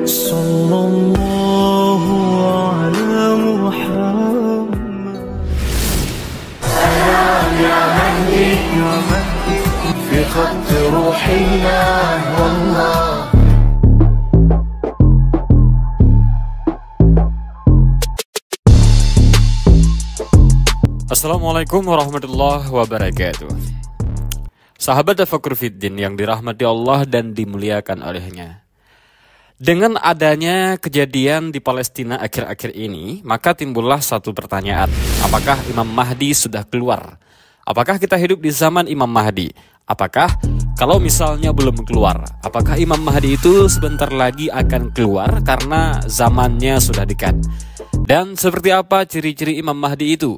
Sallallahu ala Muhammad. Salam ya Mahdi, ya Mahdi, fi khat ruhillah wallah. Assalamualaikum warahmatullahi wabarakatuh. Sahabat Tafakkur Fiddin yang dirahmati Allah dan dimuliakan olehnya. Dengan adanya kejadian di Palestina akhir-akhir ini, maka timbullah satu pertanyaan. Apakah Imam Mahdi sudah keluar? Apakah kita hidup di zaman Imam Mahdi? Apakah kalau misalnya belum keluar, apakah Imam Mahdi itu sebentar lagi akan keluar karena zamannya sudah dekat? Dan seperti apa ciri-ciri Imam Mahdi itu?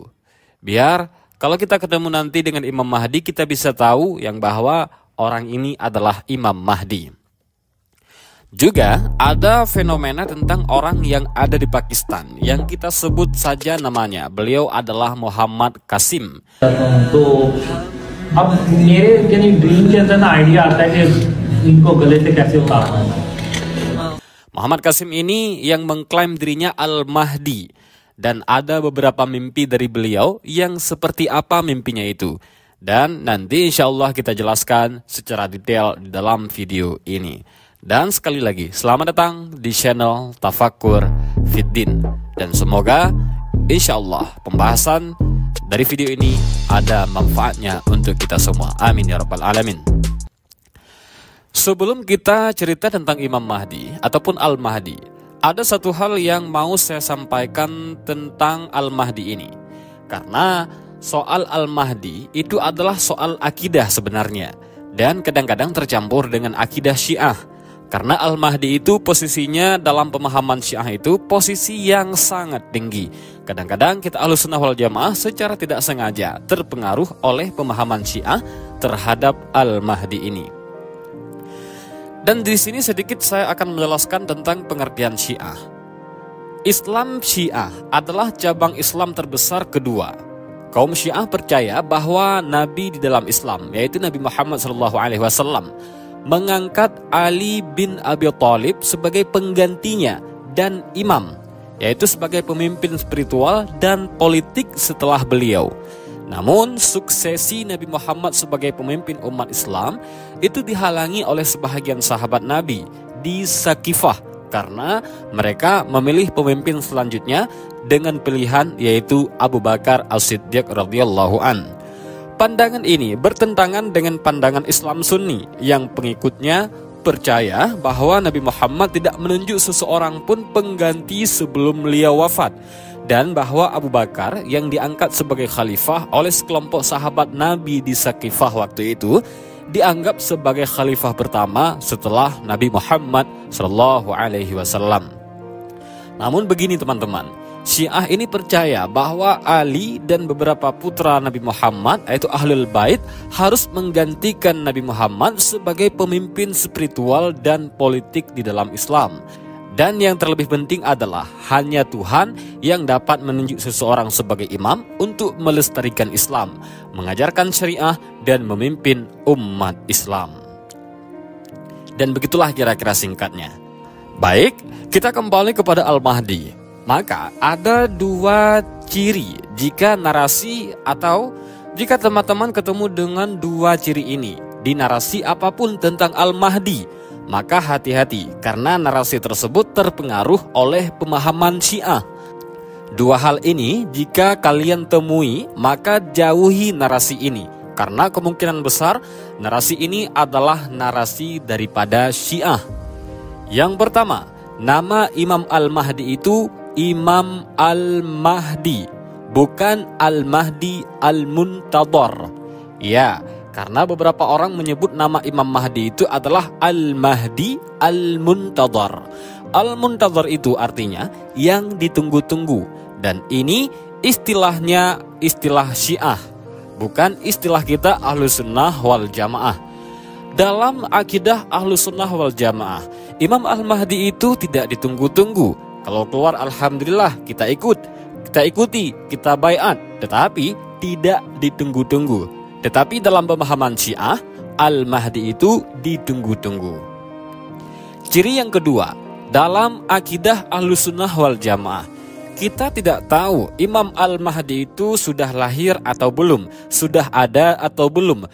Biar kalau kita ketemu nanti dengan Imam Mahdi, kita bisa tahu yang bahwa orang ini adalah Imam Mahdi. Juga ada fenomena tentang orang yang ada di Pakistan yang kita sebut saja namanya. Beliau adalah Muhammad Qasim. Muhammad Qasim ini yang mengklaim dirinya Al-Mahdi. Dan ada beberapa mimpi dari beliau yang seperti apa mimpinya itu. Dan nanti insya Allah kita jelaskan secara detail di dalam video ini. Dan sekali lagi, selamat datang di channel Tafakkur Fiddin. Dan semoga insya Allah pembahasan dari video ini ada manfaatnya untuk kita semua. Amin ya rabbal alamin. Sebelum kita cerita tentang Imam Mahdi ataupun Al-Mahdi, ada satu hal yang mau saya sampaikan tentang Al-Mahdi ini. Karena soal Al-Mahdi itu adalah soal akidah sebenarnya. Dan kadang-kadang tercampur dengan akidah Syiah. Karena Al-Mahdi itu posisinya dalam pemahaman Syiah itu posisi yang sangat tinggi. Kadang-kadang kita Ahlussunnah wal Jamaah secara tidak sengaja terpengaruh oleh pemahaman Syiah terhadap Al-Mahdi ini. Dan di sini sedikit saya akan menjelaskan tentang pengertian Syiah. Islam Syiah adalah cabang Islam terbesar kedua. Kaum Syiah percaya bahwa Nabi di dalam Islam, yaitu Nabi Muhammad SAW, mengangkat Ali bin Abi Thalib sebagai penggantinya dan imam, yaitu sebagai pemimpin spiritual dan politik setelah beliau. Namun suksesi Nabi Muhammad sebagai pemimpin umat Islam itu dihalangi oleh sebahagian sahabat Nabi di Saqifah karena mereka memilih pemimpin selanjutnya dengan pilihan yaitu Abu Bakar As-Siddiq radhiyallahu an. Pandangan ini bertentangan dengan pandangan Islam Sunni yang pengikutnya percaya bahwa Nabi Muhammad tidak menunjuk seseorang pun pengganti sebelum beliau wafat. Dan bahwa Abu Bakar yang diangkat sebagai khalifah oleh sekelompok sahabat Nabi di Saqifah waktu itu dianggap sebagai khalifah pertama setelah Nabi Muhammad SAW. Namun begini teman-teman, Syiah ini percaya bahwa Ali dan beberapa putra Nabi Muhammad yaitu Ahlul Bait harus menggantikan Nabi Muhammad sebagai pemimpin spiritual dan politik di dalam Islam. Dan yang terlebih penting adalah hanya Tuhan yang dapat menunjuk seseorang sebagai imam untuk melestarikan Islam, mengajarkan syariah dan memimpin umat Islam. Dan begitulah kira-kira singkatnya. Baik, kita kembali kepada Al-Mahdi. Maka ada dua ciri jika narasi atau jika teman-teman ketemu dengan dua ciri ini di narasi apapun tentang Al-Mahdi, maka hati-hati karena narasi tersebut terpengaruh oleh pemahaman Syiah. Dua hal ini jika kalian temui maka jauhi narasi ini karena kemungkinan besar narasi ini adalah narasi daripada Syiah. Yang pertama, nama Imam Al-Mahdi itu Imam Al-Mahdi, bukan Al-Mahdi Al-Muntadhar. Ya, karena beberapa orang menyebut nama Imam Mahdi itu adalah Al-Mahdi Al-Muntadhar. Al-Muntadhar itu artinya yang ditunggu-tunggu. Dan ini istilahnya istilah Syiah, bukan istilah kita Ahlussunnah wal Jamaah. Dalam akidah Ahlussunnah wal Jamaah, Imam Al-Mahdi itu tidak ditunggu-tunggu. Kalau keluar alhamdulillah kita ikuti, kita baiat, tetapi tidak ditunggu-tunggu. Tetapi dalam pemahaman Syiah, Al-Mahdi itu ditunggu-tunggu. Ciri yang kedua, dalam akidah Ahlussunnah wal Jamaah, kita tidak tahu Imam Al-Mahdi itu sudah lahir atau belum, sudah ada atau belum,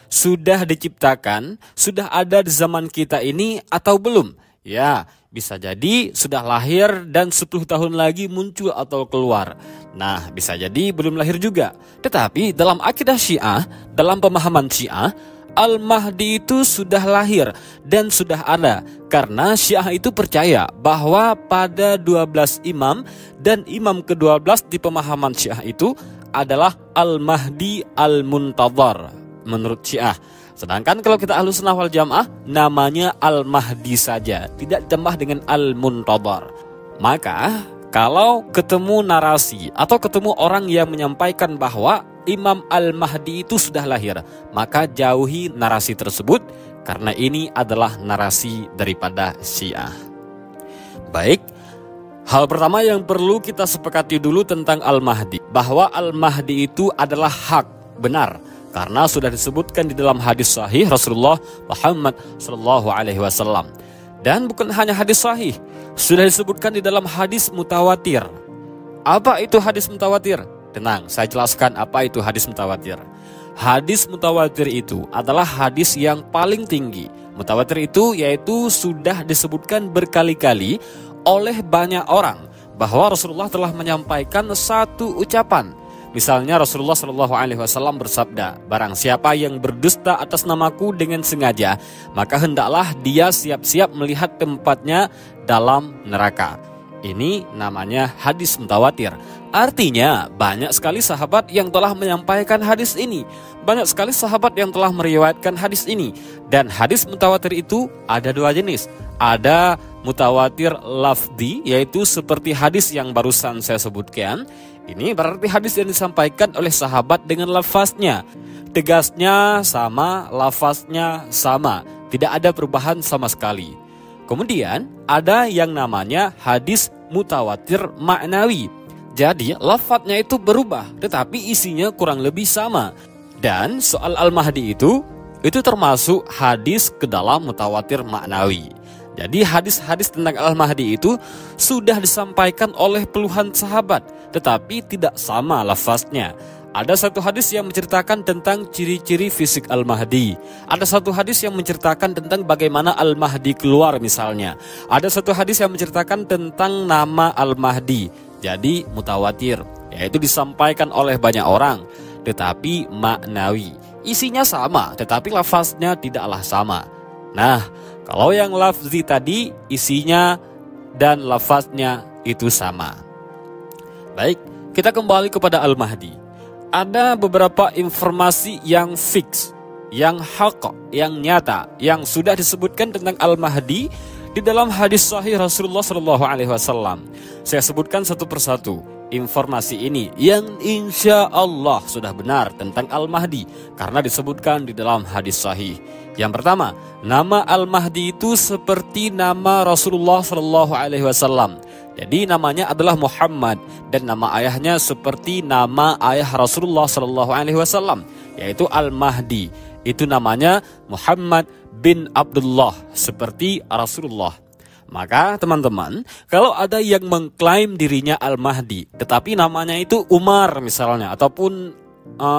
sudah diciptakan, sudah ada di zaman kita ini atau belum. Ya, bisa jadi sudah lahir dan 10 tahun lagi muncul atau keluar. Nah, bisa jadi belum lahir juga. Tetapi dalam akidah Syiah, dalam pemahaman Syiah, Al-Mahdi itu sudah lahir dan sudah ada. Karena Syiah itu percaya bahwa pada 12 imam dan imam ke-12 di pemahaman Syiah itu adalah Al-Mahdi Al-Muntadhar menurut Syiah. Sedangkan kalau kita Ahlussunnah wal Jamaah, namanya Al-Mahdi saja, tidak ditambah dengan Al-Muntadhar. Maka kalau ketemu narasi atau ketemu orang yang menyampaikan bahwa Imam Al-Mahdi itu sudah lahir, maka jauhi narasi tersebut karena ini adalah narasi daripada Syiah. Baik, hal pertama yang perlu kita sepakati dulu tentang Al-Mahdi, bahwa Al-Mahdi itu adalah hak, benar, karena sudah disebutkan di dalam hadis sahih Rasulullah Muhammad SAW. Dan bukan hanya hadis sahih, sudah disebutkan di dalam hadis mutawatir. Apa itu hadis mutawatir? Tenang, saya jelaskan apa itu hadis mutawatir. Hadis mutawatir itu adalah hadis yang paling tinggi. Mutawatir itu yaitu sudah disebutkan berkali-kali oleh banyak orang bahwa Rasulullah telah menyampaikan satu ucapan. Misalnya Rasulullah SAW bersabda, barang siapa yang berdusta atas namaku dengan sengaja, maka hendaklah dia siap-siap melihat tempatnya dalam neraka. Ini namanya hadis mutawatir. Artinya banyak sekali sahabat yang telah menyampaikan hadis ini, banyak sekali sahabat yang telah meriwayatkan hadis ini. Dan hadis mutawatir itu ada dua jenis. Ada mutawatir lafzi, yaitu seperti hadis yang barusan saya sebutkan. Ini berarti hadis yang disampaikan oleh sahabat dengan lafaznya, tegasnya sama, lafaznya sama, tidak ada perubahan sama sekali. Kemudian ada yang namanya hadis mutawatir maknawi. Jadi lafadznya itu berubah, tetapi isinya kurang lebih sama. Dan soal Al-Mahdi itu termasuk hadis ke dalam mutawatir maknawi. Jadi hadis-hadis tentang Al-Mahdi itu sudah disampaikan oleh puluhan sahabat, tetapi tidak sama lafaznya. Ada satu hadis yang menceritakan tentang ciri-ciri fisik Al-Mahdi. Ada satu hadis yang menceritakan tentang bagaimana Al-Mahdi keluar misalnya. Ada satu hadis yang menceritakan tentang nama Al-Mahdi. Jadi mutawatir, yaitu disampaikan oleh banyak orang, tetapi maknawi. Isinya sama, tetapi lafaznya tidaklah sama. Nah, kalau yang lafzi tadi isinya dan lafaznya itu sama. Baik, kita kembali kepada Al-Mahdi. Ada beberapa informasi yang fix, yang hak, yang nyata, yang sudah disebutkan tentang Al-Mahdi di dalam hadis sahih Rasulullah SAW. Saya sebutkan satu persatu informasi ini yang insya Allah sudah benar tentang Al-Mahdi karena disebutkan di dalam hadis sahih. Yang pertama, nama Al-Mahdi itu seperti nama Rasulullah SAW. Jadi namanya adalah Muhammad dan nama ayahnya seperti nama ayah Rasulullah SAW, yaitu Al-Mahdi. Itu namanya Muhammad bin Abdullah seperti Rasulullah. Maka teman-teman, kalau ada yang mengklaim dirinya Al-Mahdi tetapi namanya itu Umar misalnya, ataupun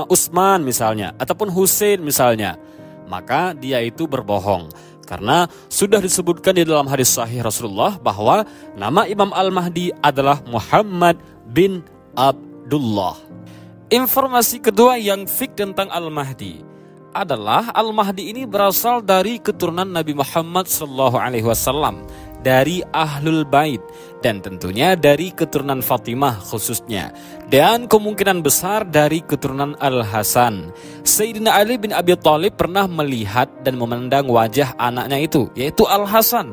Utsman misalnya, ataupun Husain misalnya, maka dia itu berbohong. Karena sudah disebutkan di dalam hadis sahih Rasulullah bahwa nama Imam Al-Mahdi adalah Muhammad bin Abdullah. Informasi kedua yang fik tentang Al-Mahdi adalah Al-Mahdi ini berasal dari keturunan Nabi Muhammad SAW, dari Ahlul Bait, dan tentunya dari keturunan Fatimah khususnya, dan kemungkinan besar dari keturunan Al-Hasan. Sayyidina Ali bin Abi Thalib pernah melihat dan memandang wajah anaknya itu, yaitu Al-Hasan.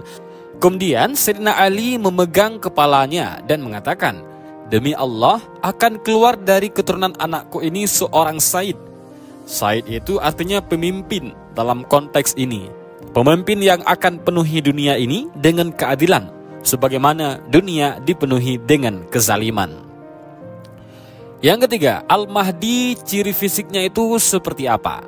Kemudian Sayyidina Ali memegang kepalanya dan mengatakan, demi Allah akan keluar dari keturunan anakku ini seorang Said. Said itu artinya pemimpin dalam konteks ini. Pemimpin yang akan penuhi dunia ini dengan keadilan, sebagaimana dunia dipenuhi dengan kezaliman. Yang ketiga, Al-Mahdi ciri fisiknya itu seperti apa?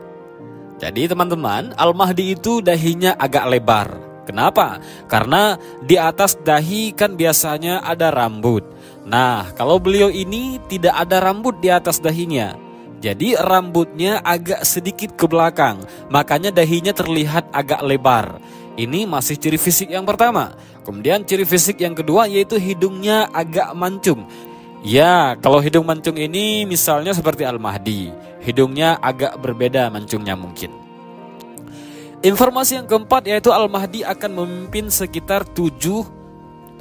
Jadi teman-teman, Al-Mahdi itu dahinya agak lebar, Kenapa? Karena di atas dahi kan biasanya ada rambut. Nah, kalau beliau ini tidak ada rambut di atas dahinya. Jadi rambutnya agak sedikit ke belakang, makanya dahinya terlihat agak lebar. Ini masih ciri fisik yang pertama. Kemudian ciri fisik yang kedua yaitu hidungnya agak mancung. Ya, kalau hidung mancung ini misalnya seperti Al-Mahdi. Hidungnya agak berbeda mancungnya mungkin. Informasi yang keempat yaitu Al-Mahdi akan memimpin sekitar 7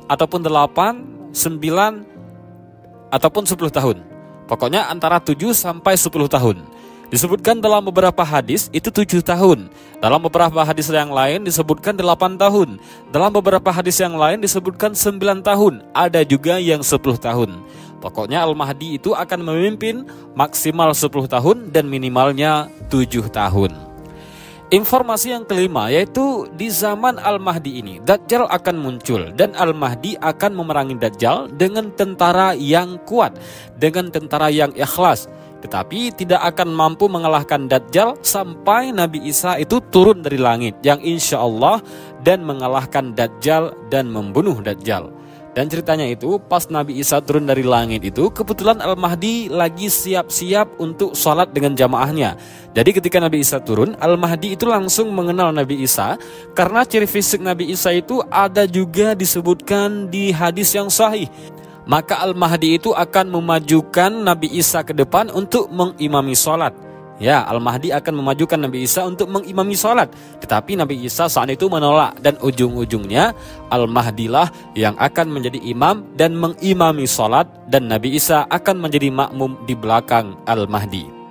ataupun 8, 9 ataupun 10 tahun. Pokoknya antara 7 sampai 10 tahun. Disebutkan dalam beberapa hadis itu 7 tahun. Dalam beberapa hadis yang lain disebutkan 8 tahun. Dalam beberapa hadis yang lain disebutkan 9 tahun. Ada juga yang 10 tahun. Pokoknya Al-Mahdi itu akan memimpin maksimal 10 tahun dan minimalnya 7 tahun. Informasi yang kelima yaitu di zaman Al-Mahdi ini Dajjal akan muncul dan Al-Mahdi akan memerangi Dajjal dengan tentara yang kuat, dengan tentara yang ikhlas. Tetapi tidak akan mampu mengalahkan Dajjal sampai Nabi Isa itu turun dari langit yang insya Allah dan mengalahkan Dajjal dan membunuh Dajjal. Dan ceritanya itu pas Nabi Isa turun dari langit itu kebetulan Al-Mahdi lagi siap-siap untuk sholat dengan jamaahnya. Jadi ketika Nabi Isa turun, Al-Mahdi itu langsung mengenal Nabi Isa karena ciri fisik Nabi Isa itu ada juga disebutkan di hadis yang sahih. Maka Al-Mahdi itu akan memajukan Nabi Isa ke depan untuk mengimami sholat. Ya, Al-Mahdi akan memajukan Nabi Isa untuk mengimami sholat. Tetapi Nabi Isa saat itu menolak dan ujung-ujungnya Al-Mahdilah yang akan menjadi imam dan mengimami sholat. Dan Nabi Isa akan menjadi makmum di belakang Al-Mahdi.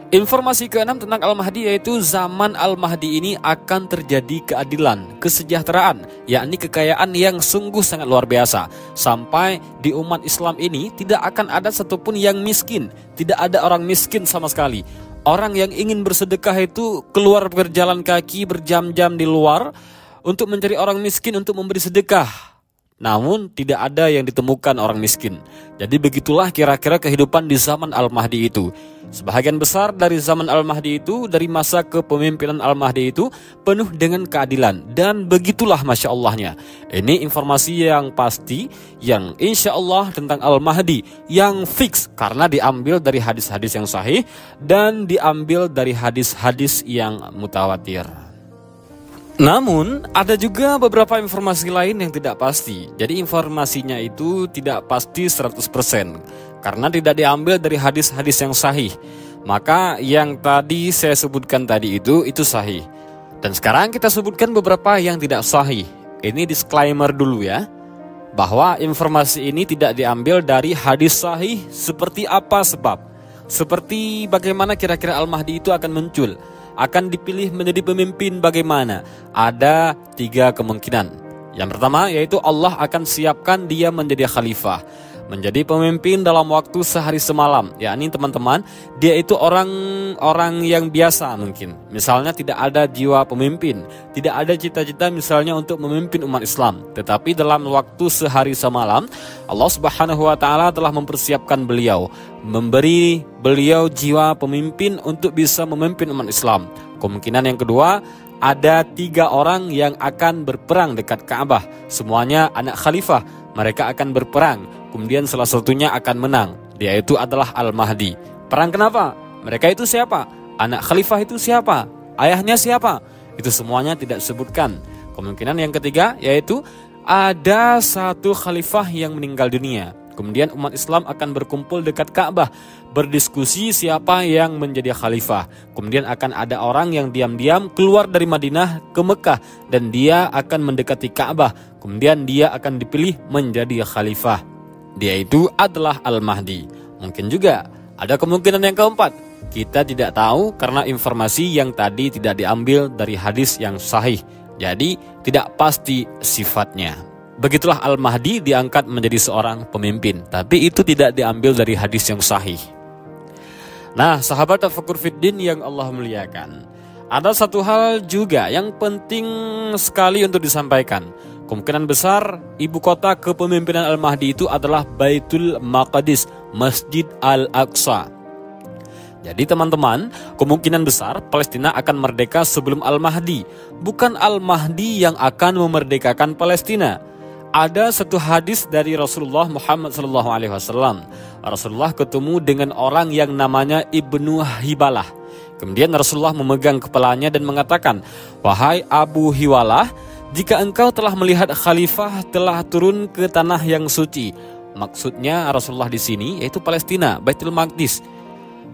Informasi keenam tentang Al-Mahdi yaitu zaman Al-Mahdi ini akan terjadi keadilan, kesejahteraan, yakni kekayaan yang sungguh sangat luar biasa. Sampai di umat Islam ini tidak akan ada satupun yang miskin, tidak ada orang miskin sama sekali. Orang yang ingin bersedekah itu keluar berjalan kaki berjam-jam di luar untuk mencari orang miskin untuk memberi sedekah. Namun tidak ada yang ditemukan orang miskin. Jadi begitulah kira-kira kehidupan di zaman Al-Mahdi itu. Sebahagian besar dari zaman Al-Mahdi itu, dari masa kepemimpinan Al-Mahdi itu penuh dengan keadilan. Dan begitulah Masya Allahnya. Ini informasi yang pasti, yang insya Allah tentang Al-Mahdi, yang fix karena diambil dari hadis-hadis yang sahih dan diambil dari hadis-hadis yang mutawatir. Namun ada juga beberapa informasi lain yang tidak pasti. Jadi informasinya itu tidak pasti 100% karena tidak diambil dari hadis-hadis yang sahih. Maka yang tadi saya sebutkan tadi itu sahih. Dan sekarang kita sebutkan beberapa yang tidak sahih. Ini disclaimer dulu ya, bahwa informasi ini tidak diambil dari hadis sahih. Seperti apa sebab? Seperti bagaimana kira-kira Al-Mahdi itu akan muncul, akan dipilih menjadi pemimpin bagaimana? Ada 3 kemungkinan. Yang pertama yaitu Allah akan siapkan dia menjadi khalifah, menjadi pemimpin dalam waktu sehari semalam. Yakni teman-teman, dia itu orang yang biasa mungkin. Misalnya tidak ada jiwa pemimpin, tidak ada cita-cita misalnya untuk memimpin umat Islam. Tetapi dalam waktu sehari semalam, Allah Subhanahu wa taala telah mempersiapkan beliau, memberi beliau jiwa pemimpin untuk bisa memimpin umat Islam. Kemungkinan yang kedua, ada 3 orang yang akan berperang dekat Ka'bah. Semuanya anak khalifah, mereka akan berperang. Kemudian salah satunya akan menang. Dia itu adalah Al-Mahdi. Perang kenapa? Mereka itu siapa? Anak khalifah itu siapa? Ayahnya siapa? Itu semuanya tidak disebutkan. Kemungkinan yang ketiga yaitu ada 1 khalifah yang meninggal dunia. Kemudian umat Islam akan berkumpul dekat Ka'bah, berdiskusi siapa yang menjadi khalifah. Kemudian akan ada orang yang diam-diam keluar dari Madinah ke Mekah dan dia akan mendekati Ka'bah. Kemudian dia akan dipilih menjadi khalifah. Dia itu adalah Al-Mahdi. Mungkin juga ada kemungkinan yang keempat. Kita tidak tahu karena informasi yang tadi tidak diambil dari hadis yang sahih. Jadi tidak pasti sifatnya. Begitulah Al-Mahdi diangkat menjadi seorang pemimpin, tapi itu tidak diambil dari hadis yang sahih. Nah, sahabat Tafakkur Fiddin yang Allah muliakan, ada satu hal juga yang penting sekali untuk disampaikan. Kemungkinan besar ibu kota kepemimpinan Al-Mahdi itu adalah Baitul Maqdis, Masjid Al-Aqsa. Jadi teman-teman, kemungkinan besar Palestina akan merdeka sebelum Al-Mahdi. Bukan Al-Mahdi yang akan memerdekakan Palestina. Ada satu hadis dari Rasulullah Muhammad SAW. Rasulullah ketemu dengan orang yang namanya Ibnu Hibalah. Kemudian Rasulullah memegang kepalanya dan mengatakan, "Wahai Abu Hiwalah, jika engkau telah melihat khalifah telah turun ke tanah yang suci." Maksudnya Rasulullah di sini yaitu Palestina, Baitul Maqdis.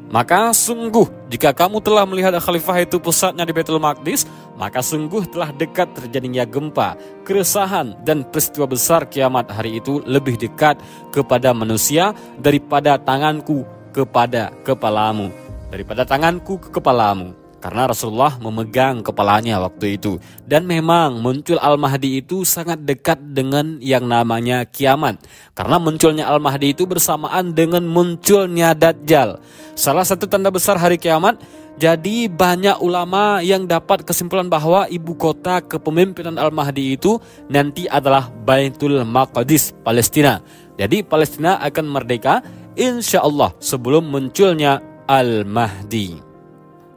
Maka sungguh jika kamu telah melihat khalifah itu pusatnya di Baitul Maqdis, maka sungguh telah dekat terjadinya gempa, keresahan dan peristiwa besar kiamat hari itu lebih dekat kepada manusia daripada tanganku kepada kepalamu. Daripada tanganku ke kepalamu. Karena Rasulullah memegang kepalanya waktu itu. Dan memang muncul Al-Mahdi itu sangat dekat dengan yang namanya kiamat. Karena munculnya Al-Mahdi itu bersamaan dengan munculnya Dajjal. Salah satu tanda besar hari kiamat. Jadi banyak ulama yang dapat kesimpulan bahwa ibu kota kepemimpinan Al-Mahdi itu nanti adalah Baitul Maqdis, Palestina. Jadi Palestina akan merdeka insya Allah sebelum munculnya Al-Mahdi.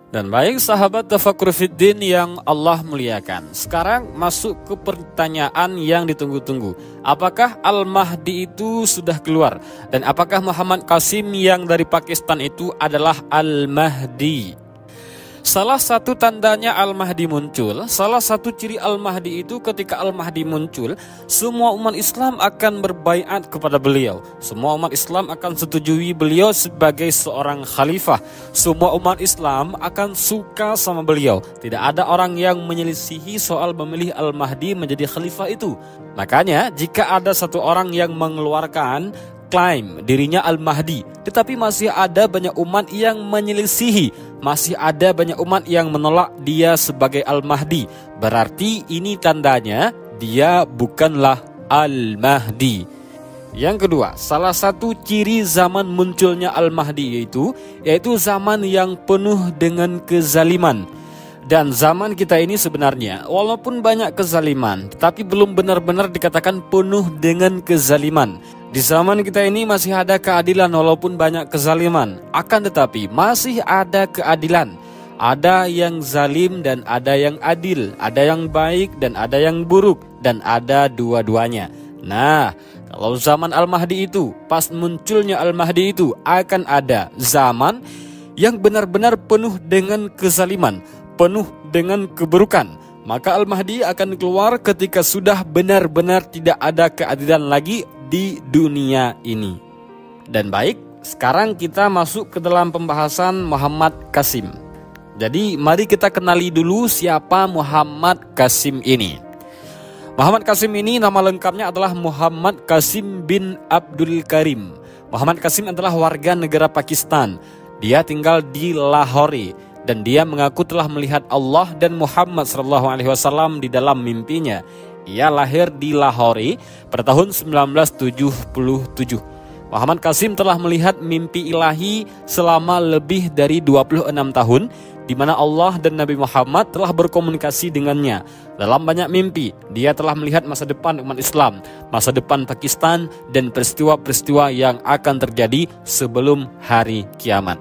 Dan baik sahabat Tafakkur Fiddin yang Allah muliakan, sekarang masuk ke pertanyaan yang ditunggu-tunggu. Apakah Al-Mahdi itu sudah keluar? Dan apakah Muhammad Qasim yang dari Pakistan itu adalah Al-Mahdi? Salah satu tandanya Al-Mahdi muncul, salah satu ciri Al-Mahdi itu ketika Al-Mahdi muncul, semua umat Islam akan berbaiat kepada beliau. Semua umat Islam akan setujui beliau sebagai seorang khalifah. Semua umat Islam akan suka sama beliau. Tidak ada orang yang menyelisihi soal memilih Al-Mahdi menjadi khalifah itu. Makanya jika ada satu orang yang mengeluarkan klaim dirinya Al-Mahdi, tetapi masih ada banyak umat yang menyelisihi, masih ada banyak umat yang menolak dia sebagai Al-Mahdi, berarti ini tandanya dia bukanlah Al-Mahdi. Yang kedua, salah satu ciri zaman munculnya Al-Mahdi yaitu zaman yang penuh dengan kezaliman. Dan zaman kita ini sebenarnya walaupun banyak kezaliman, tetapi belum benar-benar dikatakan penuh dengan kezaliman. Di zaman kita ini masih ada keadilan walaupun banyak kezaliman. Akan tetapi masih ada keadilan. Ada yang zalim dan ada yang adil. Ada yang baik dan ada yang buruk. Dan ada dua-duanya. Nah, kalau zaman Al-Mahdi itu, pas munculnya Al-Mahdi itu akan ada zaman yang benar-benar penuh dengan kezaliman, penuh dengan keburukan. Maka Al-Mahdi akan keluar ketika sudah benar-benar tidak ada keadilan lagi di dunia ini. Dan baik, sekarang kita masuk ke dalam pembahasan Muhammad Qasim. Jadi mari kita kenali dulu siapa Muhammad Qasim ini. Muhammad Qasim ini nama lengkapnya adalah Muhammad Qasim bin Abdul Karim. Muhammad Qasim adalah warga negara Pakistan. Dia tinggal di Lahore dan dia mengaku telah melihat Allah dan Muhammad SAW di dalam mimpinya. Ia lahir di Lahore pada tahun 1977. Muhammad Qasim telah melihat mimpi ilahi selama lebih dari 26 tahun, di mana Allah dan Nabi Muhammad telah berkomunikasi dengannya. Dalam banyak mimpi, dia telah melihat masa depan umat Islam, masa depan Pakistan, dan peristiwa-peristiwa yang akan terjadi sebelum hari kiamat.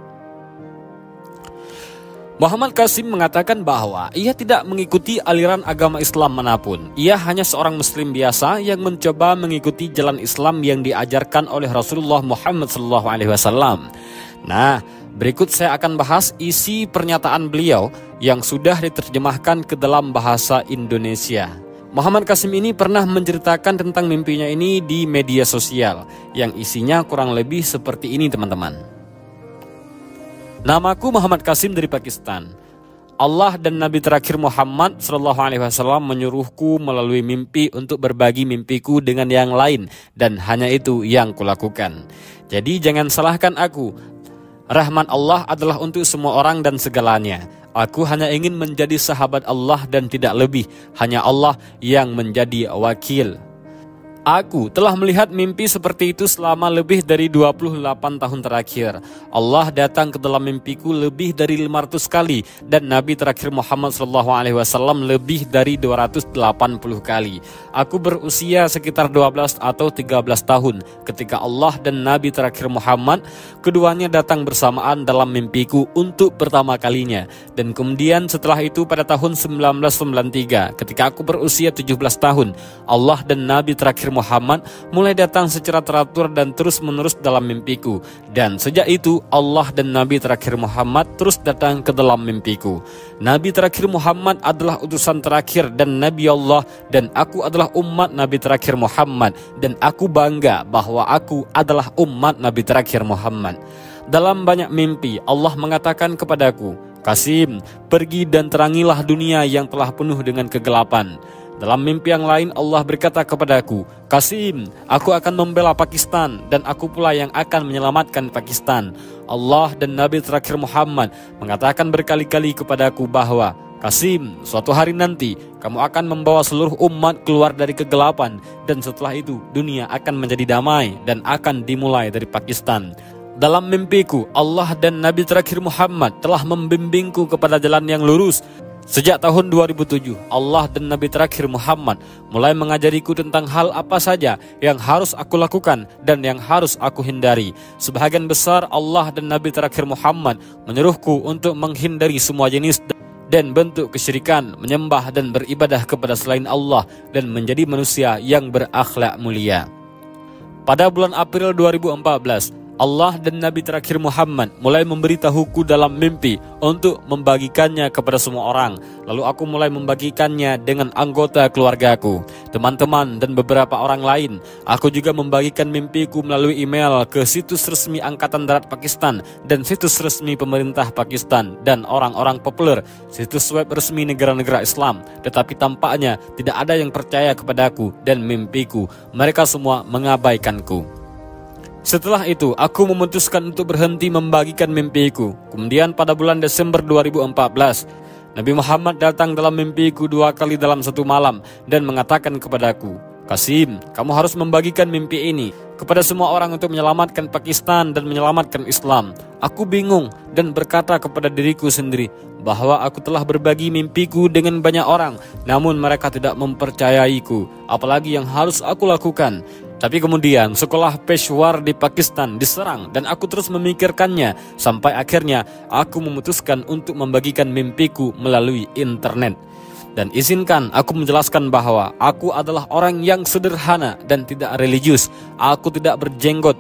Muhammad Qasim mengatakan bahwa ia tidak mengikuti aliran agama Islam manapun. Ia hanya seorang muslim biasa yang mencoba mengikuti jalan Islam yang diajarkan oleh Rasulullah Muhammad SAW. Nah, berikut saya akan bahas isi pernyataan beliau yang sudah diterjemahkan ke dalam bahasa Indonesia. Muhammad Qasim ini pernah menceritakan tentang mimpinya ini di media sosial yang isinya kurang lebih seperti ini, teman-teman. Namaku Muhammad Qasim dari Pakistan. Allah dan Nabi terakhir Muhammad SAW menyuruhku melalui mimpi untuk berbagi mimpiku dengan yang lain, dan hanya itu yang kulakukan. Jadi jangan salahkan aku. Rahmat Allah adalah untuk semua orang dan segalanya. Aku hanya ingin menjadi sahabat Allah dan tidak lebih. Hanya Allah yang menjadi wakil. Aku telah melihat mimpi seperti itu selama lebih dari 28 tahun terakhir. Allah datang ke dalam mimpiku lebih dari 500 kali dan Nabi terakhir Muhammad SAW lebih dari 280 kali. Aku berusia sekitar 12 atau 13 tahun ketika Allah dan Nabi terakhir Muhammad keduanya datang bersamaan dalam mimpiku untuk pertama kalinya. Dan kemudian setelah itu pada tahun 1993 ketika aku berusia 17 tahun, Allah dan Nabi terakhir Muhammad mulai datang secara teratur dan terus menerus dalam mimpiku. Dan sejak itu Allah dan Nabi terakhir Muhammad terus datang ke dalam mimpiku. Nabi terakhir Muhammad adalah utusan terakhir dan Nabi Allah, dan aku adalah umat Nabi terakhir Muhammad, dan aku bangga bahwa aku adalah umat Nabi terakhir Muhammad. Dalam banyak mimpi Allah mengatakan kepadaku, Qasim, pergi dan terangilah dunia yang telah penuh dengan kegelapan. Dalam mimpi yang lain Allah berkata kepadaku, Qasim, aku akan membela Pakistan dan aku pula yang akan menyelamatkan Pakistan. Allah dan Nabi terakhir Muhammad mengatakan berkali-kali kepadaku bahwa, Qasim, suatu hari nanti kamu akan membawa seluruh umat keluar dari kegelapan dan setelah itu dunia akan menjadi damai dan akan dimulai dari Pakistan. Dalam mimpiku Allah dan Nabi terakhir Muhammad telah membimbingku kepada jalan yang lurus. Sejak tahun 2007, Allah dan Nabi terakhir Muhammad mulai mengajariku tentang hal apa saja yang harus aku lakukan dan yang harus aku hindari. Sebahagian besar Allah dan Nabi terakhir Muhammad menyuruhku untuk menghindari semua jenis dan bentuk kesyirikan, menyembah dan beribadah kepada selain Allah, dan menjadi manusia yang berakhlak mulia. Pada bulan April 2014, Allah dan Nabi terakhir Muhammad mulai memberitahuku dalam mimpi untuk membagikannya kepada semua orang. Lalu aku mulai membagikannya dengan anggota keluargaku, teman-teman, dan beberapa orang lain. Aku juga membagikan mimpiku melalui email ke situs resmi Angkatan Darat Pakistan dan situs resmi pemerintah Pakistan dan orang-orang populer, situs web resmi negara-negara Islam. Tetapi tampaknya tidak ada yang percaya kepadaku dan mimpiku. Mereka semua mengabaikanku. Setelah itu, aku memutuskan untuk berhenti membagikan mimpiku. Kemudian pada bulan Desember 2014, Nabi Muhammad datang dalam mimpiku 2 kali dalam satu malam dan mengatakan kepadaku, Qasim, kamu harus membagikan mimpi ini kepada semua orang untuk menyelamatkan Pakistan dan menyelamatkan Islam. Aku bingung dan berkata kepada diriku sendiri bahwa aku telah berbagi mimpiku dengan banyak orang, namun mereka tidak mempercayaiku, apalagi yang harus aku lakukan. Tapi kemudian sekolah Peshawar di Pakistan diserang dan aku terus memikirkannya sampai akhirnya aku memutuskan untuk membagikan mimpiku melalui internet. Dan izinkan aku menjelaskan bahwa aku adalah orang yang sederhana dan tidak religius. Aku tidak berjenggot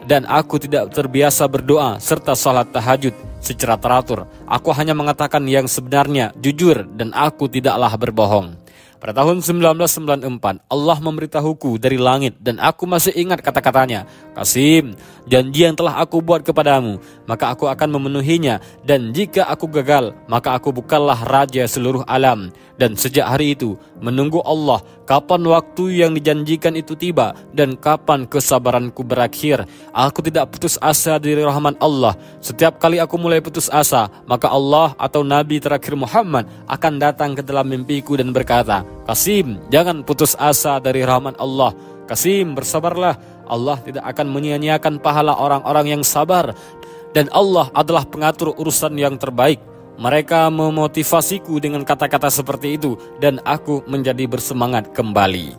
dan aku tidak terbiasa berdoa serta salat tahajud secara teratur. Aku hanya mengatakan yang sebenarnya, jujur, dan aku tidaklah berbohong. Pada tahun 1994, Allah memberitahuku dari langit dan aku masih ingat kata-katanya, Qasim, janji yang telah aku buat kepadamu, maka aku akan memenuhinya, dan jika aku gagal, maka aku bukanlah raja seluruh alam. Dan sejak hari itu, menunggu Allah kapan waktu yang dijanjikan itu tiba dan kapan kesabaranku berakhir. Aku tidak putus asa dari rahmat Allah. Setiap kali aku mulai putus asa, maka Allah atau Nabi terakhir Muhammad akan datang ke dalam mimpiku dan berkata, Qasim, jangan putus asa dari rahmat Allah. Qasim, bersabarlah. Allah tidak akan menyia-nyiakan pahala orang-orang yang sabar. Dan Allah adalah pengatur urusan yang terbaik. Mereka memotivasiku dengan kata-kata seperti itu dan aku menjadi bersemangat kembali.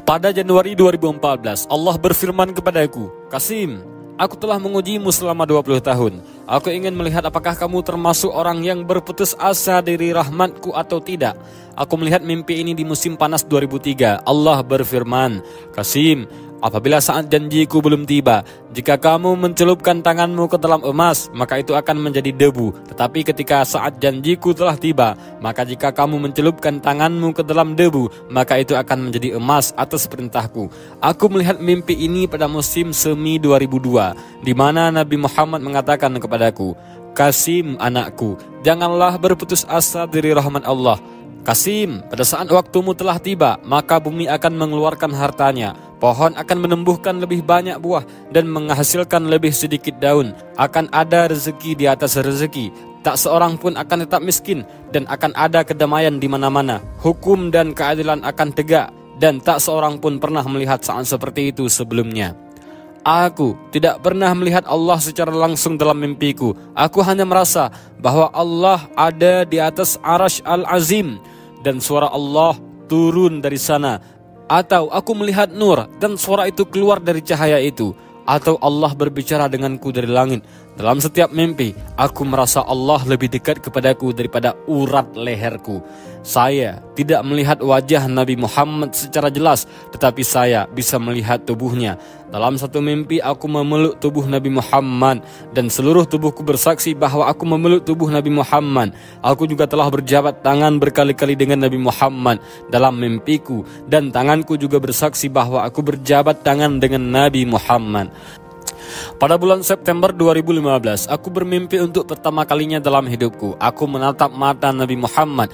Pada Januari 2014, Allah berfirman kepadaku, Qasim, aku telah mengujimu selama 20 tahun. Aku ingin melihat apakah kamu termasuk orang yang berputus asa dari rahmatku atau tidak. Aku melihat mimpi ini di musim panas 2003. Allah berfirman, Qasim, apabila saat janjiku belum tiba, jika kamu mencelupkan tanganmu ke dalam emas, maka itu akan menjadi debu. Tetapi ketika saat janjiku telah tiba, maka jika kamu mencelupkan tanganmu ke dalam debu, maka itu akan menjadi emas atas perintahku. Aku melihat mimpi ini pada musim semi 2002, di mana Nabi Muhammad mengatakan kepadaku, Qasim anakku, janganlah berputus asa dari rahmat Allah. Qasim, pada saat waktumu telah tiba, maka bumi akan mengeluarkan hartanya. Pohon akan menumbuhkan lebih banyak buah dan menghasilkan lebih sedikit daun. Akan ada rezeki di atas rezeki. Tak seorang pun akan tetap miskin dan akan ada kedamaian di mana-mana. Hukum dan keadilan akan tegak dan tak seorang pun pernah melihat saat seperti itu sebelumnya. Aku tidak pernah melihat Allah secara langsung dalam mimpiku. Aku hanya merasa bahwa Allah ada di atas Arasy Al-Azim dan suara Allah turun dari sana. Atau aku melihat nur dan suara itu keluar dari cahaya itu. Atau Allah berbicara denganku dari langit. Dalam setiap mimpi, aku merasa Allah lebih dekat kepadaku daripada urat leherku. Saya tidak melihat wajah Nabi Muhammad secara jelas, tetapi saya bisa melihat tubuhnya. Dalam satu mimpi, aku memeluk tubuh Nabi Muhammad dan seluruh tubuhku bersaksi bahwa aku memeluk tubuh Nabi Muhammad. Aku juga telah berjabat tangan berkali-kali dengan Nabi Muhammad dalam mimpiku, dan tanganku juga bersaksi bahwa aku berjabat tangan dengan Nabi Muhammad. Pada bulan September 2015, aku bermimpi untuk pertama kalinya dalam hidupku. Aku menatap mata Nabi Muhammad.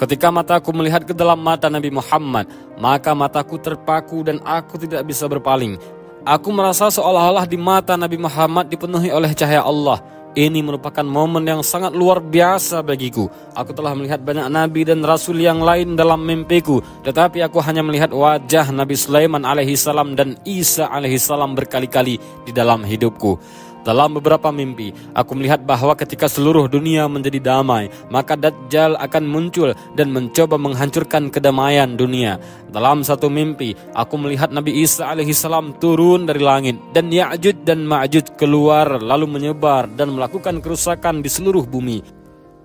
Ketika mataku melihat ke dalam mata Nabi Muhammad, maka mataku terpaku dan aku tidak bisa berpaling. Aku merasa seolah-olah di mata Nabi Muhammad dipenuhi oleh cahaya Allah. Ini merupakan momen yang sangat luar biasa bagiku. Aku telah melihat banyak nabi dan rasul yang lain dalam mimpiku, tetapi aku hanya melihat wajah Nabi Sulaiman alaihissalam dan Isa alaihissalam berkali-kali di dalam hidupku. Dalam beberapa mimpi, aku melihat bahwa ketika seluruh dunia menjadi damai, maka Dajjal akan muncul dan mencoba menghancurkan kedamaian dunia. Dalam satu mimpi, aku melihat Nabi Isa alaihissalam turun dari langit dan Ya'juj dan Ma'juj keluar lalu menyebar dan melakukan kerusakan di seluruh bumi.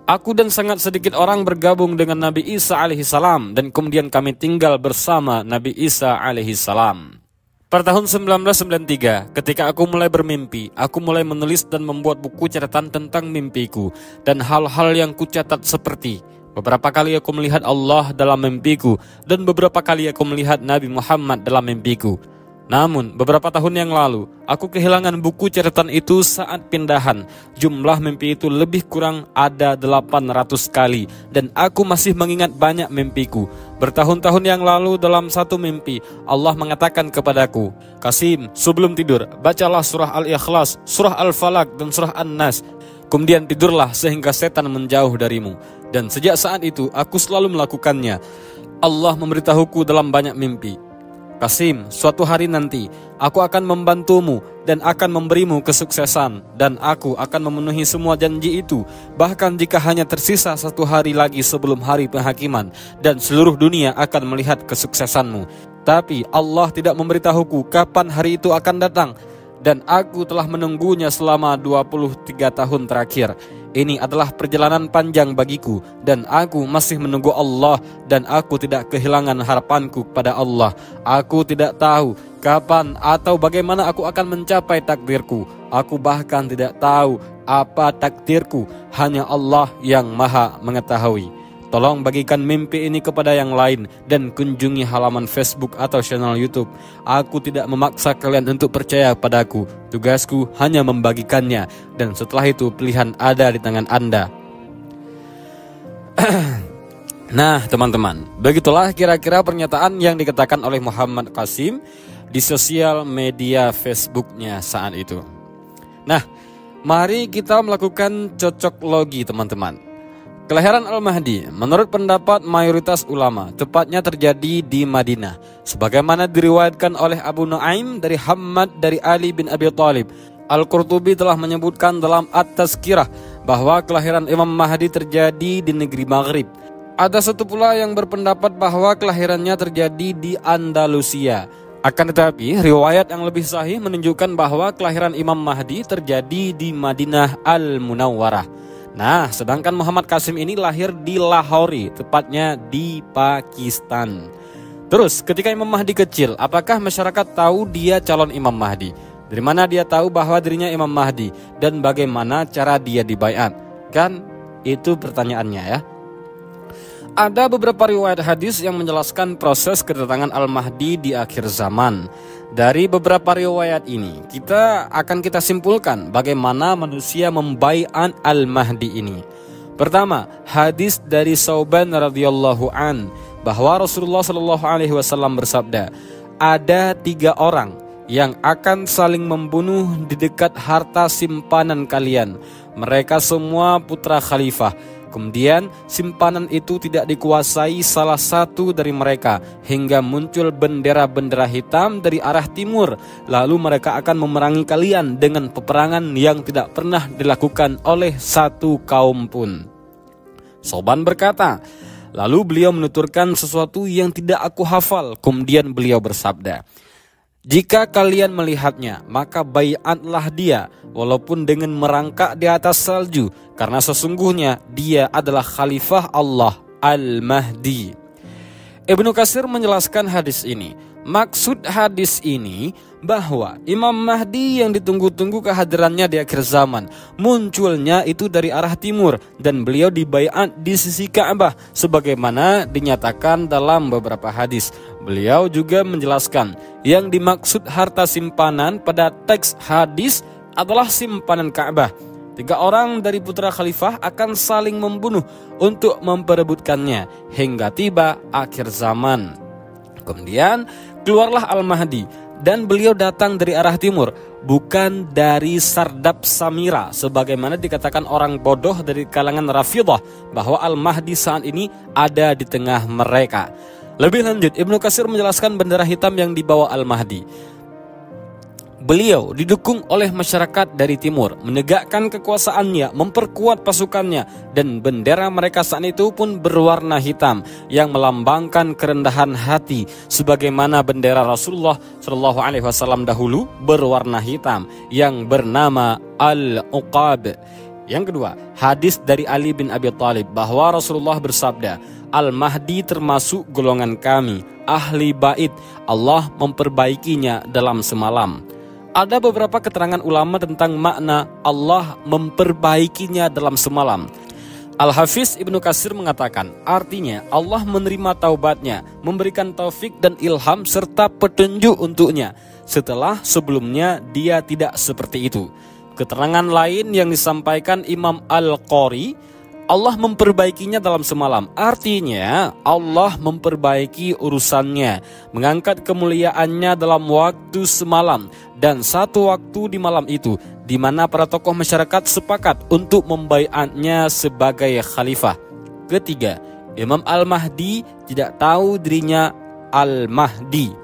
Aku dan sangat sedikit orang bergabung dengan Nabi Isa alaihissalam dan kemudian kami tinggal bersama Nabi Isa alaihissalam. Pada tahun 1993, ketika aku mulai bermimpi, aku mulai menulis dan membuat buku catatan tentang mimpiku dan hal-hal yang kucatat seperti beberapa kali aku melihat Allah dalam mimpiku dan beberapa kali aku melihat Nabi Muhammad dalam mimpiku. Namun, beberapa tahun yang lalu, aku kehilangan buku catatan itu saat pindahan. Jumlah mimpi itu lebih kurang ada 800 kali dan aku masih mengingat banyak mimpiku. Bertahun-tahun yang lalu dalam satu mimpi, Allah mengatakan kepadaku, "Qasim, sebelum tidur, bacalah surah Al-Ikhlas, surah Al-Falaq dan surah An-Nas. Kemudian tidurlah sehingga setan menjauh darimu." Dan sejak saat itu, aku selalu melakukannya. Allah memberitahuku dalam banyak mimpi, "Qasim, suatu hari nanti aku akan membantumu dan akan memberimu kesuksesan dan aku akan memenuhi semua janji itu, bahkan jika hanya tersisa satu hari lagi sebelum hari penghakiman dan seluruh dunia akan melihat kesuksesanmu." Tapi Allah tidak memberitahuku kapan hari itu akan datang dan aku telah menunggunya selama 23 tahun terakhir. Ini adalah perjalanan panjang bagiku dan aku masih menunggu Allah dan aku tidak kehilangan harapanku kepada Allah. Aku tidak tahu kapan atau bagaimana aku akan mencapai takdirku. Aku bahkan tidak tahu apa takdirku, hanya Allah yang Maha mengetahui. Tolong bagikan mimpi ini kepada yang lain dan kunjungi halaman Facebook atau channel YouTube. Aku tidak memaksa kalian untuk percaya padaku. Tugasku hanya membagikannya dan setelah itu pilihan ada di tangan Anda. Nah, teman-teman, begitulah kira-kira pernyataan yang dikatakan oleh Muhammad Qasim di sosial media Facebooknya saat itu. Nah, mari kita melakukan cocok logi, teman-teman. Kelahiran Al-Mahdi menurut pendapat mayoritas ulama tepatnya terjadi di Madinah, sebagaimana diriwayatkan oleh Abu Nuaim dari Hammad dari Ali bin Abi Thalib. Al-Qurtubi telah menyebutkan dalam At-Tazkirah bahwa kelahiran Imam Mahdi terjadi di negeri Maghrib. Ada satu pula yang berpendapat bahwa kelahirannya terjadi di Andalusia. Akan tetapi, riwayat yang lebih sahih menunjukkan bahwa kelahiran Imam Mahdi terjadi di Madinah Al-Munawwarah. Nah, sedangkan Muhammad Qasim ini lahir di Lahore, tepatnya di Pakistan. Terus, ketika Imam Mahdi kecil, apakah masyarakat tahu dia calon Imam Mahdi? Dari mana dia tahu bahwa dirinya Imam Mahdi? Dan bagaimana cara dia dibaiat? Kan itu pertanyaannya ya. Ada beberapa riwayat hadis yang menjelaskan proses kedatangan Al-Mahdi di akhir zaman. Dari beberapa riwayat ini, kita simpulkan bagaimana manusia membaiat Al-Mahdi ini. Pertama, hadis dari Sauban radhiyallahu an bahwa Rasulullah shallallahu alaihi wasallam bersabda, ada 3 orang yang akan saling membunuh di dekat harta simpanan kalian. Mereka semua putra khalifah. Kemudian simpanan itu tidak dikuasai salah satu dari mereka hingga muncul bendera-bendera hitam dari arah timur. Lalu mereka akan memerangi kalian dengan peperangan yang tidak pernah dilakukan oleh satu kaum pun. Sauban berkata, lalu beliau menuturkan sesuatu yang tidak aku hafal. Kemudian beliau bersabda, jika kalian melihatnya, maka baiatlah dia, walaupun dengan merangkak di atas salju, karena sesungguhnya dia adalah Khalifah Allah Al-Mahdi. Ibnu Katsir menjelaskan hadis ini. Maksud hadis ini bahwa Imam Mahdi yang ditunggu-tunggu kehadirannya di akhir zaman munculnya itu dari arah timur dan beliau dibaiat di sisi Ka'bah sebagaimana dinyatakan dalam beberapa hadis. Beliau juga menjelaskan yang dimaksud harta simpanan pada teks hadis adalah simpanan Ka'bah. 3 orang dari putra khalifah akan saling membunuh untuk memperebutkannya hingga tiba akhir zaman. Kemudian keluarlah Al-Mahdi dan beliau datang dari arah timur, bukan dari Sardab Samira sebagaimana dikatakan orang bodoh dari kalangan Rafidhah bahwa Al-Mahdi saat ini ada di tengah mereka. Lebih lanjut, Ibnu Katsir menjelaskan bendera hitam yang dibawa Al-Mahdi. Beliau didukung oleh masyarakat dari timur, menegakkan kekuasaannya, memperkuat pasukannya, dan bendera mereka saat itu pun berwarna hitam yang melambangkan kerendahan hati, sebagaimana bendera Rasulullah SAW dahulu berwarna hitam yang bernama Al-Uqab. Yang kedua, hadis dari Ali bin Abi Thalib bahwa Rasulullah bersabda, Al-Mahdi termasuk golongan kami, ahli bait, Allah memperbaikinya dalam semalam. Ada beberapa keterangan ulama tentang makna Allah memperbaikinya dalam semalam. Al-Hafiz Ibnu Katsir mengatakan, artinya Allah menerima taubatnya, memberikan taufik dan ilham serta petunjuk untuknya, setelah sebelumnya dia tidak seperti itu. Keterangan lain yang disampaikan Imam Al-Qari, Allah memperbaikinya dalam semalam. Artinya Allah memperbaiki urusannya, mengangkat kemuliaannya dalam waktu semalam dan satu waktu di malam itu, di mana para tokoh masyarakat sepakat untuk membaiatnya sebagai khalifah. Ketiga, Imam Al-Mahdi tidak tahu dirinya Al-Mahdi.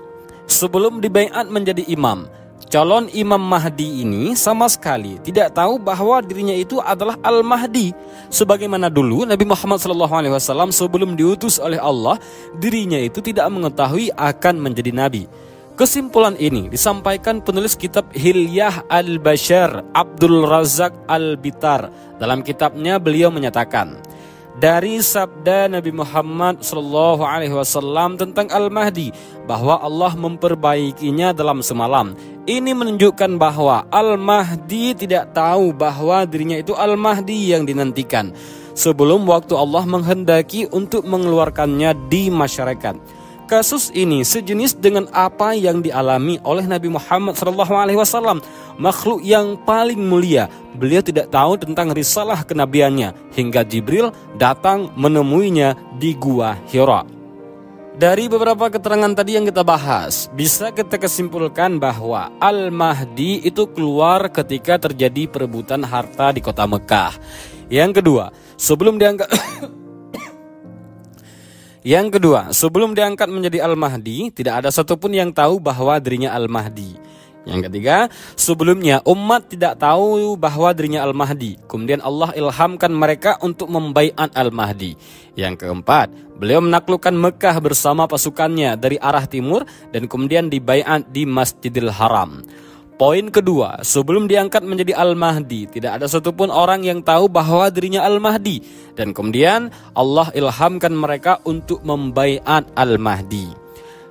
Sebelum dibaiat menjadi imam, calon Imam Mahdi ini sama sekali tidak tahu bahwa dirinya itu adalah Al-Mahdi. Sebagaimana dulu Nabi Muhammad SAW sebelum diutus oleh Allah, dirinya itu tidak mengetahui akan menjadi nabi. Kesimpulan ini disampaikan penulis kitab Hilyah Al-Bashar, Abdul Razak Al-Bitar. Dalam kitabnya beliau menyatakan, dari sabda Nabi Muhammad SAW tentang Al-Mahdi bahwa Allah memperbaikinya dalam semalam. Ini menunjukkan bahwa Al-Mahdi tidak tahu bahwa dirinya itu Al-Mahdi yang dinantikan sebelum waktu Allah menghendaki untuk mengeluarkannya di masyarakat. Kasus ini sejenis dengan apa yang dialami oleh Nabi Muhammad SAW, makhluk yang paling mulia. Beliau tidak tahu tentang risalah kenabiannya hingga Jibril datang menemuinya di Gua Hira. Dari beberapa keterangan tadi yang kita bahas, bisa kita kesimpulkan bahwa Al-Mahdi itu keluar ketika terjadi perebutan harta di kota Mekah. Yang kedua, sebelum diangkat menjadi Al-Mahdi, tidak ada satupun yang tahu bahwa dirinya Al-Mahdi. Yang ketiga, sebelumnya umat tidak tahu bahwa dirinya Al-Mahdi. Kemudian Allah ilhamkan mereka untuk membaiat Al-Mahdi. Yang keempat, beliau menaklukkan Mekah bersama pasukannya dari arah timur dan kemudian dibaiat di Masjidil Haram. Poin kedua, sebelum diangkat menjadi Al-Mahdi, tidak ada satupun orang yang tahu bahwa dirinya Al-Mahdi. Dan kemudian Allah ilhamkan mereka untuk membaiat Al-Mahdi.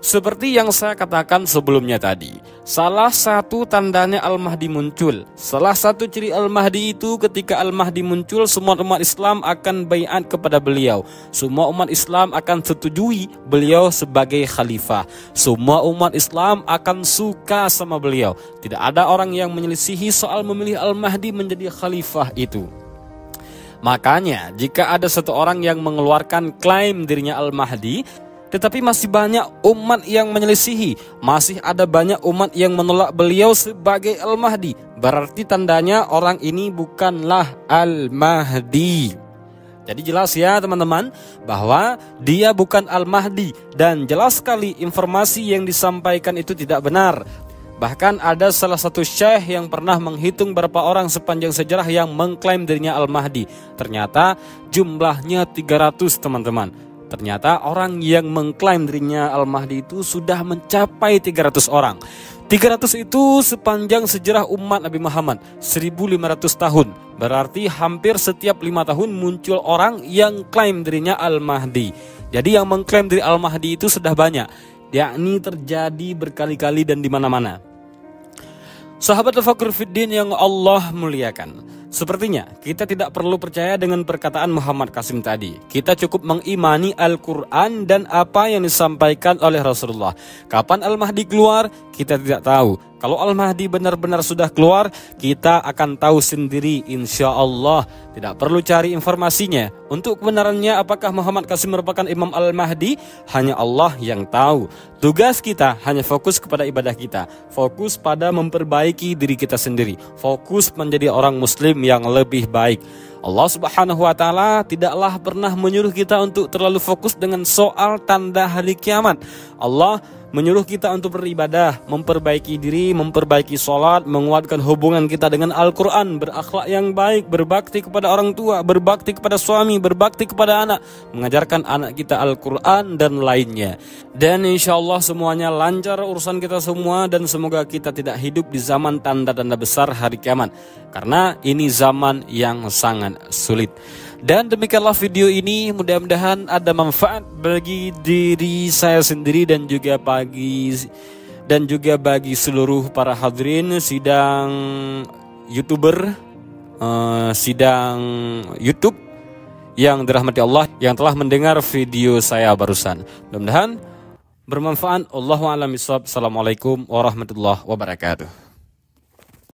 Seperti yang saya katakan sebelumnya tadi, salah satu tandanya Al-Mahdi muncul. Salah satu ciri Al-Mahdi itu ketika Al-Mahdi muncul, semua umat Islam akan baiat kepada beliau. Semua umat Islam akan setujui beliau sebagai khalifah. Semua umat Islam akan suka sama beliau. Tidak ada orang yang menyelisihi soal memilih Al-Mahdi menjadi khalifah itu. Makanya jika ada satu orang yang mengeluarkan klaim dirinya Al-Mahdi, tetapi masih banyak umat yang menyelisihi, masih ada banyak umat yang menolak beliau sebagai Al-Mahdi, berarti tandanya orang ini bukanlah Al-Mahdi. Jadi jelas ya teman-teman bahwa dia bukan Al-Mahdi, dan jelas sekali informasi yang disampaikan itu tidak benar. Bahkan ada salah satu syekh yang pernah menghitung berapa orang sepanjang sejarah yang mengklaim dirinya Al-Mahdi. Ternyata jumlahnya 300 teman-teman. Ternyata orang yang mengklaim dirinya Al-Mahdi itu sudah mencapai 300 orang. 300 itu sepanjang sejarah umat Nabi Muhammad 1500 tahun. Berarti hampir setiap 5 tahun muncul orang yang klaim dirinya Al-Mahdi. Jadi yang mengklaim diri Al-Mahdi itu sudah banyak, yakni terjadi berkali-kali dan di mana-mana. Sahabat Tafakur Fiddin yang Allah muliakan, sepertinya kita tidak perlu percaya dengan perkataan Muhammad Qasim tadi. Kita cukup mengimani Al-Quran dan apa yang disampaikan oleh Rasulullah. Kapan Al-Mahdi keluar, kita tidak tahu. Kalau Al-Mahdi benar-benar sudah keluar, kita akan tahu sendiri insya Allah. Tidak perlu cari informasinya. Untuk kebenarannya apakah Muhammad Qasim merupakan Imam Al-Mahdi, hanya Allah yang tahu. Tugas kita hanya fokus kepada ibadah kita, fokus pada memperbaiki diri kita sendiri, fokus menjadi orang muslim yang lebih baik. Allah Subhanahu wa Ta'ala tidaklah pernah menyuruh kita untuk terlalu fokus dengan soal tanda hari kiamat. Allah menyuruh kita untuk beribadah, memperbaiki diri, memperbaiki sholat, menguatkan hubungan kita dengan Al-Quran, berakhlak yang baik, berbakti kepada orang tua, berbakti kepada suami, berbakti kepada anak, mengajarkan anak kita Al-Quran dan lainnya. Dan insya Allah semuanya lancar urusan kita semua, dan semoga kita tidak hidup di zaman tanda-tanda besar hari kiamat, karena ini zaman yang sangat sulit. Dan demikianlah video ini, mudah-mudahan ada manfaat bagi diri saya sendiri dan juga bagi seluruh para hadirin sidang YouTuber, sidang YouTube yang dirahmati Allah yang telah mendengar video saya barusan. Mudah-mudahan bermanfaat. Allahu a'lam bishawab. Assalamualaikum warahmatullahi wabarakatuh.